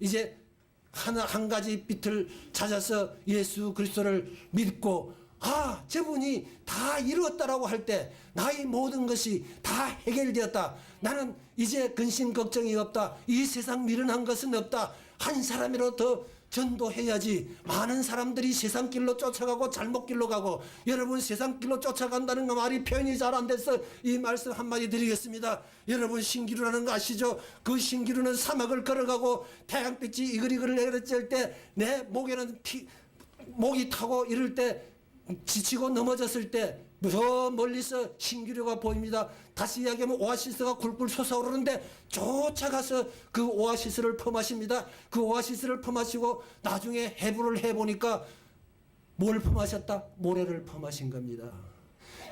이제 한 가지 빛을 찾아서 예수 그리스도를 믿고 저분이 다 이루었다라고 할 때 나의 모든 것이 다 해결되었다. 나는 이제 근심 걱정이 없다. 이 세상 미련한 것은 없다. 한 사람이라도 더 전도해야지. 많은 사람들이 세상 길로 쫓아가고 잘못 길로 가고, 여러분 세상 길로 쫓아간다는 거 말이 표현이 잘 안 돼서 이 말씀 한마디 드리겠습니다. 여러분 신기루라는 거 아시죠? 그 신기루는 사막을 걸어가고 태양빛이 이글이글 내려질 때 내 목에는 목이 타고 이럴 때 지치고 넘어졌을 때 저 멀리서 신기루가 보입니다. 다시 이야기하면 오아시스가 굴굴 솟아오르는데 쫓아가서 그 오아시스를 퍼마십니다. 그 오아시스를 퍼마시고 나중에 해부를 해보니까 뭘 퍼마셨다? 모래를 퍼마신 겁니다.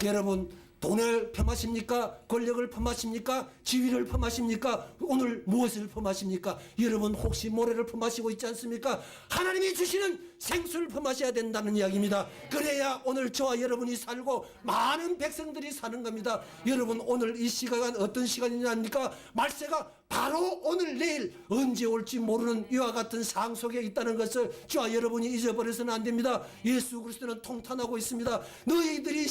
여러분 돈을 퍼마십니까? 권력을 퍼마십니까? 지위를 퍼마십니까? 오늘 무엇을 퍼마십니까? 여러분 혹시 모래를 퍼마시고 있지 않습니까? 하나님이 주시는 생수를 퍼마셔야 된다는 이야기입니다. 그래야 오늘 저와 여러분이 살고 많은 백성들이 사는 겁니다. 여러분 오늘 이 시간은 어떤 시간이냐니까 말세가 바로 오늘 내일 언제 올지 모르는 이와 같은 상황 속에 있다는 것을 저와 여러분이 잊어버려서는 안 됩니다. 예수 그리스도는 통탄하고 있습니다. 너희들이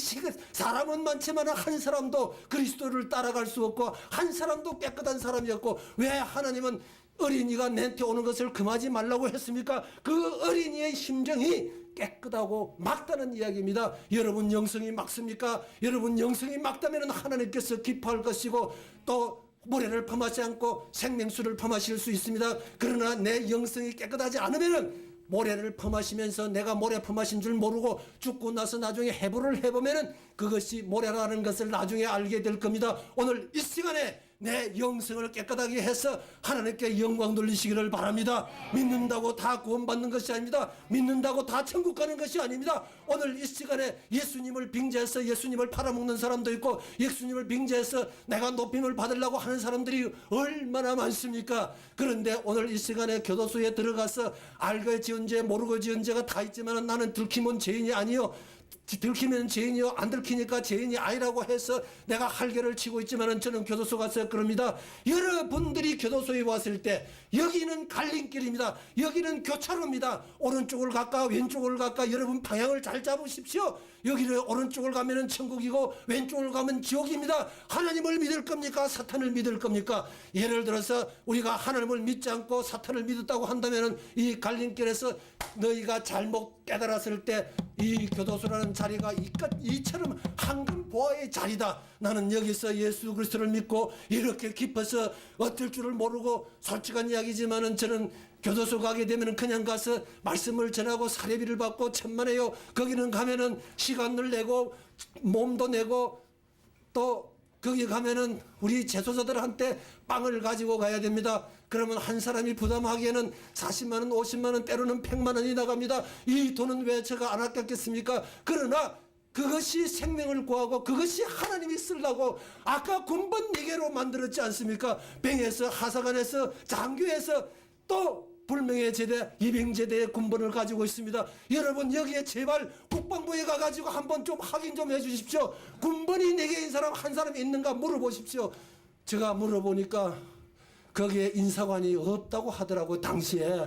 사람은 많지만 한 사람도 그리스도를 따라갈 수 없고 한 사람도 깨끗한 사람이 없고, 왜 하나님은 어린이가 내한테 오는 것을 금하지 말라고 했습니까? 그 어린이의 심정이 깨끗하고 맑다는 이야기입니다. 여러분 영성이 맑습니까? 여러분 영성이 맑다면 하나님께서 기뻐할 것이고 또 모래를 퍼마지 않고 생명수를 퍼마실 수 있습니다. 그러나 내 영성이 깨끗하지 않으면은 모래를 퍼마시면서 내가 모래 퍼마신 줄 모르고 죽고 나서 나중에 해부를 해보면은 그것이 모래라는 것을 나중에 알게 될 겁니다. 오늘 이 시간에 내 영성을 깨끗하게 해서 하나님께 영광 돌리시기를 바랍니다. 믿는다고 다 구원받는 것이 아닙니다. 믿는다고 다 천국 가는 것이 아닙니다. 오늘 이 시간에 예수님을 빙자해서 예수님을 팔아먹는 사람도 있고, 예수님을 빙자해서 내가 높임을 받으려고 하는 사람들이 얼마나 많습니까? 그런데 오늘 이 시간에 교도소에 들어가서 알고 지은 죄 모르고 지은 죄가 다 있지만 나는 들키면 죄인이 아니요, 들키면 죄인이요, 안 들키니까 죄인이 아니라고 해서 내가 할개를 치고 있지만 저는 교도소 가서 그럽니다. 여러분들이 교도소에 왔을 때 여기는 갈림길입니다. 여기는 교차로입니다. 오른쪽을 갈까 왼쪽을 갈까 여러분 방향을 잘 잡으십시오. 여기를 오른쪽을 가면 천국이고 왼쪽을 가면 지옥입니다. 하나님을 믿을 겁니까? 사탄을 믿을 겁니까? 예를 들어서 우리가 하나님을 믿지 않고 사탄을 믿었다고 한다면 이 갈림길에서 너희가 잘못 깨달았을 때 이 교도소라는 자리가 이처럼 황금 보화의 자리다. 나는 여기서 예수 그리스도를 믿고 이렇게 깊어서 어떨 줄을 모르고, 솔직한 이야기지만은 저는 교도소 가게 되면 그냥 가서 말씀을 전하고 사례비를 받고 천만에요. 거기는 가면은 시간을 내고 몸도 내고 또 거기 가면은 우리 재소자들한테 빵을 가지고 가야 됩니다. 그러면 한 사람이 부담하기에는 40만 원, 50만 원, 때로는 100만 원이 나갑니다. 이 돈은 왜 제가 안 아꼈겠습니까? 그러나 그것이 생명을 구하고 그것이 하나님이 쓰려고 아까 군번 4개로 만들었지 않습니까? 병에서 하사관에서 장교에서 또 불명예 제대, 입행제대의 군번을 가지고 있습니다. 여러분 여기에 제발 국방부에 가가지고 한번 좀 확인 좀 해주십시오. 군번이 4개인 사람 한 사람이 있는가 물어보십시오. 제가 물어보니까 거기에 인사관이 없다고 하더라고요, 당시에.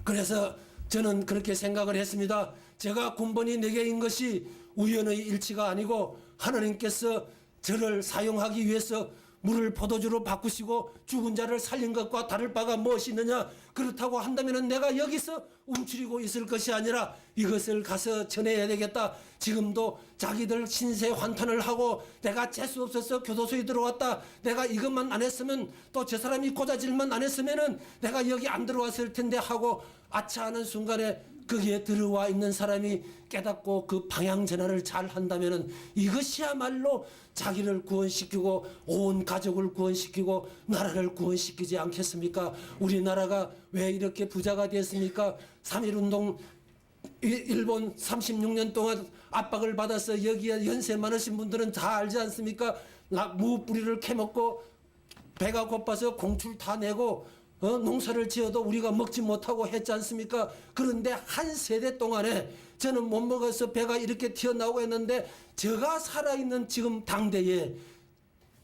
그래서 저는 그렇게 생각을 했습니다. 제가 군번이 4개인 것이 우연의 일치가 아니고 하나님께서 저를 사용하기 위해서 물을 포도주로 바꾸시고 죽은 자를 살린 것과 다를 바가 무엇이 있느냐? 그렇다고 한다면 내가 여기서 움츠리고 있을 것이 아니라 이것을 가서 전해야 되겠다. 지금도 자기들 신세 환탄을 하고 내가 재수 없어서 교도소에 들어왔다, 내가 이것만 안 했으면 또 저 사람이 고자질만 안 했으면은 내가 여기 안 들어왔을 텐데 하고 아차하는 순간에 거기에 들어와 있는 사람이 깨닫고 그 방향 전환을 잘 한다면은 이것이야말로 자기를 구원시키고 온 가족을 구원시키고 나라를 구원시키지 않겠습니까? 우리나라가 왜 이렇게 부자가 됐습니까? 3.1운동 일본 36년 동안 압박을 받아서 여기에 연세 많으신 분들은 다 알지 않습니까? 무뿌리를 캐먹고 배가 고파서 공출 다 내고 농사를 지어도 우리가 먹지 못하고 했지 않습니까? 그런데 한 세대 동안에 저는 못 먹어서 배가 이렇게 튀어나오고 했는데 제가 살아있는 지금 당대에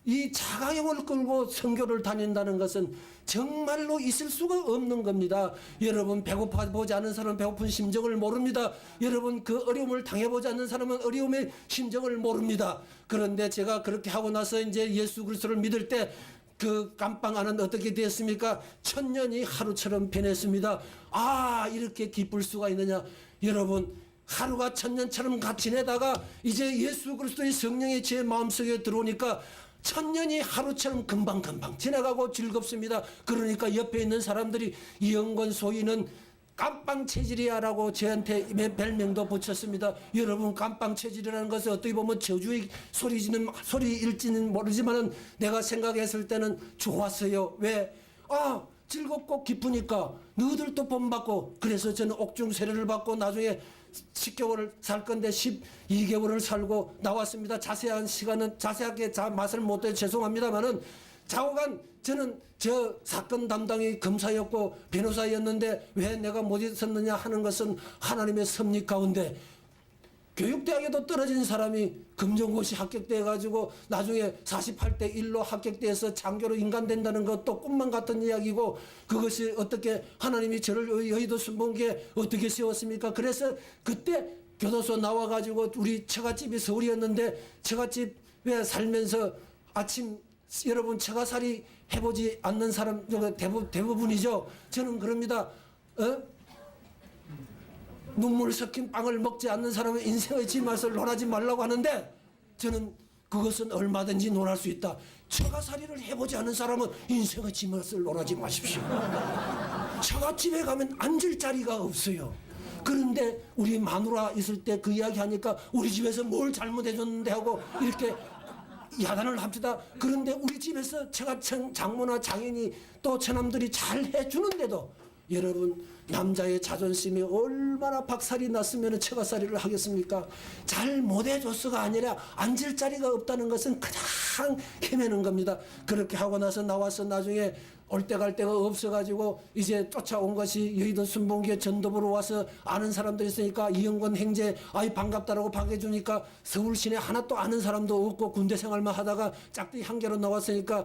이 자가용을 끌고 선교를 다닌다는 것은 정말로 있을 수가 없는 겁니다. 여러분, 배고파 보지 않은 사람은 배고픈 심정을 모릅니다. 여러분, 그 어려움을 당해보지 않는 사람은 어려움의 심정을 모릅니다. 그런데 제가 그렇게 하고 나서 이제 예수 그리스도를 믿을 때 그 깜빵 안은 어떻게 되었습니까? 천년이 하루처럼 변했습니다. 아, 이렇게 기쁠 수가 있느냐. 여러분, 하루가 천년처럼 지내다가 이제 예수 그리스도의 성령이 제 마음속에 들어오니까 천년이 하루처럼 금방금방 지나가고 즐겁습니다. 그러니까 옆에 있는 사람들이 이영권 소위는 깜빵 체질이야라고 저한테 별명도 붙였습니다. 여러분, 깜빵 체질이라는 것은 어떻게 보면 저주의 소리일지는 모르지만은 내가 생각했을 때는 좋았어요. 왜? 아, 즐겁고 기쁘니까 너희들도 본받고, 그래서 저는 옥중 세례를 받고 나중에 10개월을 살 건데 12개월을 살고 나왔습니다. 자세한 시간은 자세하게 맛을 못해 죄송합니다만은 좌우간 저는 저 사건 담당이 검사였고 변호사였는데 왜 내가 못 있었느냐 하는 것은 하나님의 섭리 가운데 교육대학에도 떨어진 사람이 검정고시 합격돼 가지고 나중에 48대 1로 합격돼서 장교로 인간된다는 것도 꿈만 같은 이야기고, 그것이 어떻게 하나님이 저를 여의도 순복음교회에 어떻게 세웠습니까? 그래서 그때 교도소 나와 가지고 우리 처갓집이 서울이었는데 처갓집에 살면서 아침, 여러분, 처가살이 해보지 않는 사람 대부분이죠. 저는 그럽니다. 눈물 섞인 빵을 먹지 않는 사람은 인생의 지맛을 논하지 말라고 하는데, 저는 그것은 얼마든지 논할 수 있다. 처가살이를 해보지 않은 사람은 인생의 지맛을 논하지 마십시오. 처갓집에 가면 앉을 자리가 없어요. 그런데 우리 마누라 있을 때 그 이야기 하니까 우리 집에서 뭘 잘못해줬는데 하고 이렇게 야단을 합시다. 그런데 우리 집에서 제가 장모나 장인이 또 처남들이 잘 해주는데도, 여러분, 남자의 자존심이 얼마나 박살이 났으면 처가살이를 하겠습니까? 잘 못해줬어가 아니라 앉을 자리가 없다는 것은 가장 헤매는 겁니다. 그렇게 하고 나서 나와서 나중에 올 때 갈 데가 없어가지고 이제 쫓아온 것이 여의도 순복음교회 전도부로 와서 아는 사람들이 있으니까 이영권 행제 아이 반갑다라고 반겨주니까 서울 시내 하나 또 아는 사람도 없고 군대 생활만 하다가 짝대기 한 개로 나왔으니까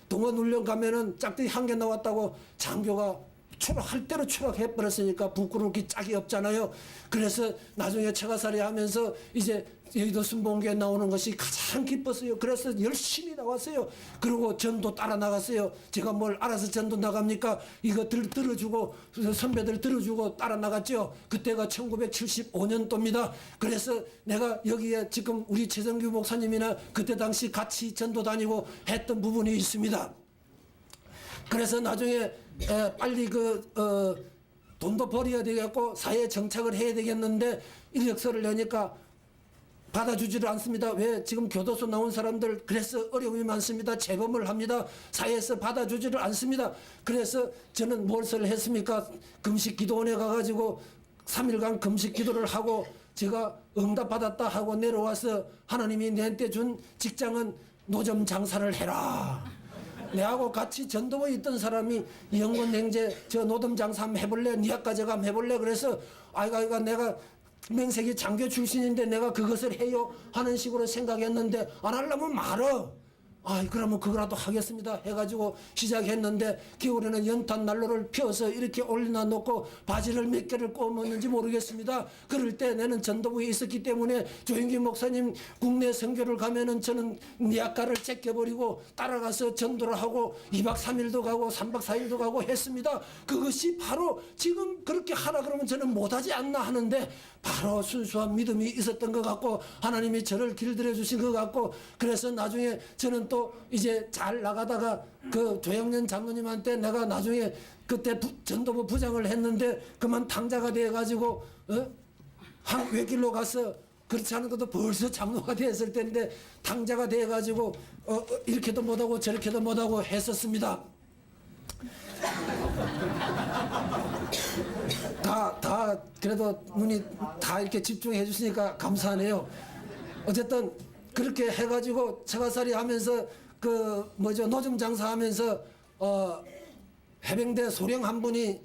동원 훈련 가면은 짝대기 한 개 나왔다고 장교가 추락할 대로 추락해버렸으니까 부끄러울 짝이 없잖아요. 그래서 나중에 처가살이 하면서 이제 여의도 순복음교회 나오는 것이 가장 기뻤어요. 그래서 열심히 나왔어요. 그리고 전도 따라 나갔어요. 제가 뭘 알아서 전도 나갑니까? 이거 들어주고 선배들 들어주고 따라 나갔죠. 그때가 1975년도입니다. 그래서 내가 여기에 지금 우리 최성규 목사님이나 그때 당시 같이 전도 다니고 했던 부분이 있습니다. 그래서 나중에 빨리 돈도 벌어야 되겠고 사회에 정착을 해야 되겠는데 이력서를 내니까 받아주지를 않습니다. 왜? 지금 교도소 나온 사람들 그래서 어려움이 많습니다. 재범을 합니다. 사회에서 받아주지를 않습니다. 그래서 저는 무엇을 했습니까? 금식기도원에 가가지고 3일간 금식기도를 하고 제가 응답받았다 하고 내려와서 하나님이 내한테 준 직장은 노점 장사를 해라. 내하고 같이 전도부에 있던 사람이 영권 행제 저 노점 장사 한번 해볼래? 니 아까 제가 한번 해볼래? 그래서 아이가 내가 명색이 장교 출신인데 내가 그것을 해요? 하는 식으로 생각했는데 안 하려면 말어. 그러면 그거라도 하겠습니다 해가지고 시작했는데 겨울에는 연탄 난로를 피워서 이렇게 올려놔 놓고 바지를 몇 개를 꼬먹는지 모르겠습니다. 그럴 때 나는 전도부에 있었기 때문에 조영기 목사님 국내 선교를 가면은 저는 니아까를 제껴버리고 따라가서 전도를 하고 2박 3일도 가고 3박 4일도 가고 했습니다. 그것이 바로 지금 그렇게 하라 그러면 저는 못하지 않나 하는데 바로 순수한 믿음이 있었던 것 같고 하나님이 저를 길들여 주신 것 같고, 그래서 나중에 저는 또 이제 잘 나가다가 그 조영년 장로님한테 내가 나중에 그때 전도부 부장을 했는데 그만 당자가 돼가지고 외길로 가서 그렇지 않은 것도 벌써 장로가 됐을 텐데 당자가 돼가지고 이렇게도 못하고 저렇게도 못하고 했었습니다. 다 그래도 눈이 다 이렇게 집중해 주시니까 감사하네요. 어쨌든 그렇게 해가지고 처가살이 하면서 노점 장사하면서 해병대 소령 한 분이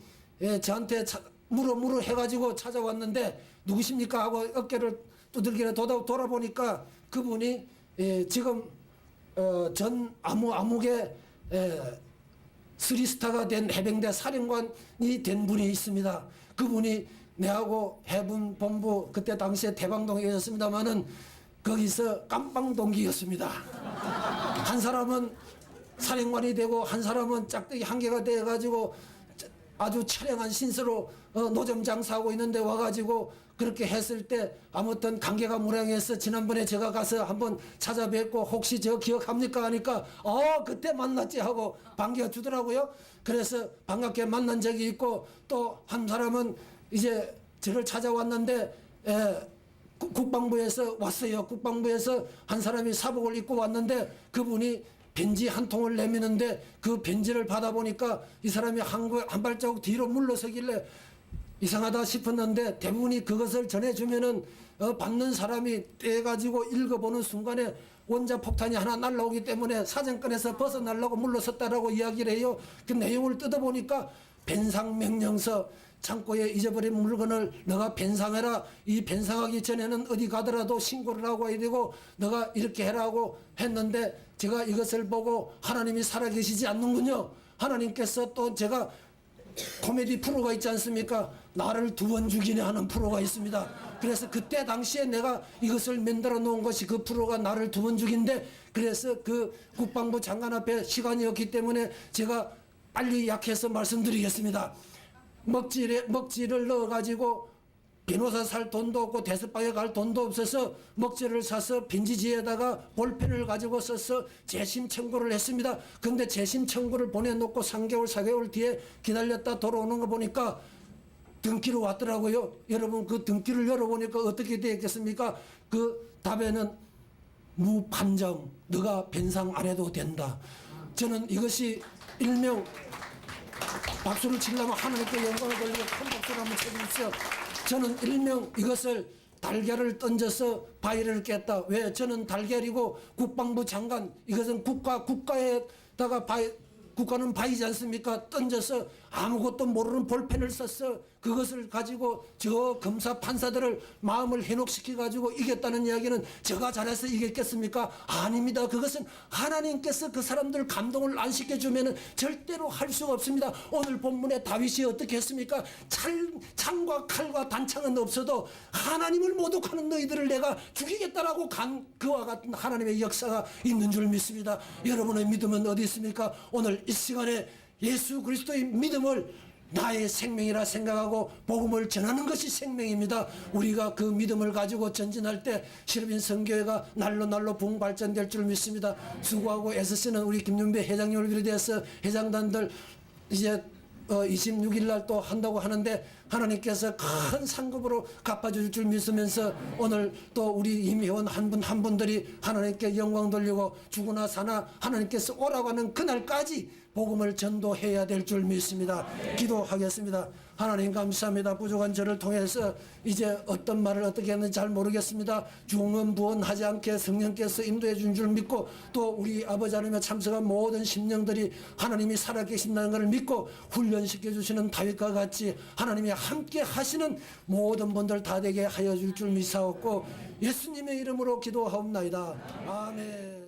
저한테 물어 해가지고 찾아왔는데 누구십니까 하고 어깨를 두들기나 돌아보니까 그분이 지금 전 암흑의 3스타가 된 해병대 사령관이 된 분이 있습니다. 그분이 내하고 해군 본부 그때 당시에 대방동이었습니다마는 거기서 깜빵 동기였습니다. 한 사람은 사령관이 되고 한 사람은 짝대기 한 개가 돼가지고 아주 처량한 신세로 노점 장사하고 있는데 와가지고 그렇게 했을 때 아무튼 관계가 무량해서 지난번에 제가 가서 한번 찾아뵙고 혹시 저 기억합니까 하니까 그때 만났지 하고 반겨주더라고요. 그래서 반갑게 만난 적이 있고 또 한 사람은 이제 저를 찾아왔는데 국방부에서 왔어요. 국방부에서 한 사람이 사복을 입고 왔는데 그분이 편지 한 통을 내미는데 그 편지를 받아보니까 이 사람이 한 발자국 뒤로 물러서길래 이상하다 싶었는데 대부분이 그것을 전해주면은 받는 사람이 떼가지고 읽어보는 순간에 원자폭탄이 하나 날라오기 때문에 사정권에서 벗어나려고 물러섰다라고 이야기를 해요. 그 내용을 뜯어보니까 변상명령서, 창고에 잊어버린 물건을 너가 변상해라. 이 변상하기 전에는 어디 가더라도 신고를 하고 해야 되고 너가 이렇게 해라고 했는데 제가 이것을 보고 하나님이 살아계시지 않는군요. 하나님께서 또 제가 코미디 프로가 있지 않습니까? 나를 2번 죽이네 하는 프로가 있습니다. 그래서 그때 당시에 내가 이것을 만들어 놓은 것이 그 프로가 나를 2번 죽인데 그래서 그 국방부 장관 앞에 시간이 없기 때문에 제가 빨리 약해서 말씀드리겠습니다. 먹지를 넣어가지고 변호사 살 돈도 없고 대서방에 갈 돈도 없어서 먹지를 사서 빈지지에다가 볼펜을 가지고 써서 재심 청구를 했습니다. 그런데 재심 청구를 보내놓고 3개월 4개월 뒤에 기다렸다 돌아오는 거 보니까 등기로 왔더라고요. 여러분 그 등기를 열어보니까 어떻게 되었겠습니까? 그 답에는 무판정, 너가 변상 안 해도 된다. 저는 이것이 일명 박수를 치려면 하나님께 영광을 돌리고 큰 박수를 한번 쳐주십시오. 저는 일명 이것을 달걀을 던져서 바위를 깼다. 왜? 저는 달걀이고 국방부 장관, 이것은 국가에다가 국가는 바위지 않습니까? 던져서 아무것도 모르는 볼펜을 썼어. 그것을 가지고 저 검사 판사들을 마음을 해독시켜 가지고 이겼다는 이야기는 제가 잘해서 이겼겠습니까? 아닙니다. 그것은 하나님께서 그 사람들 감동을 안 시켜주면 절대로 할 수가 없습니다. 오늘 본문에 다윗이 어떻게 했습니까? 창과 칼과 단창은 없어도 하나님을 모독하는 너희들을 내가 죽이겠다라고 간 그와 같은 하나님의 역사가 있는 줄 믿습니다. 여러분의 믿음은 어디 있습니까? 오늘 이 시간에 예수 그리스도의 믿음을 나의 생명이라 생각하고 복음을 전하는 것이 생명입니다. 우리가 그 믿음을 가지고 전진할 때 시르빈 선교회가 날로 부흥 발전될 줄 믿습니다. 수고하고 애쓰시는 우리 김윤배 회장님을 비롯해서 회장단들 이제 26일 날 또 한다고 하는데 하나님께서 큰 상급으로 갚아줄 줄 믿으면서 오늘 또 우리 임회원 한 분 한 분들이 하나님께 영광 돌리고 죽으나 사나 하나님께서 오라고 하는 그날까지 복음을 전도해야 될 줄 믿습니다. 기도하겠습니다. 하나님 감사합니다. 부족한 저를 통해서 이제 어떤 말을 어떻게 했는지 잘 모르겠습니다. 중언부언하지 않게 성령께서 인도해 준 줄 믿고 또 우리 아버지 하나님의 참석한 모든 심령들이 하나님이 살아계신다는 것을 믿고 훈련시켜 주시는 다윗과 같이 하나님이 함께 하시는 모든 분들 다 되게 하여 줄 믿사옵고 예수님의 이름으로 기도하옵나이다. 아멘.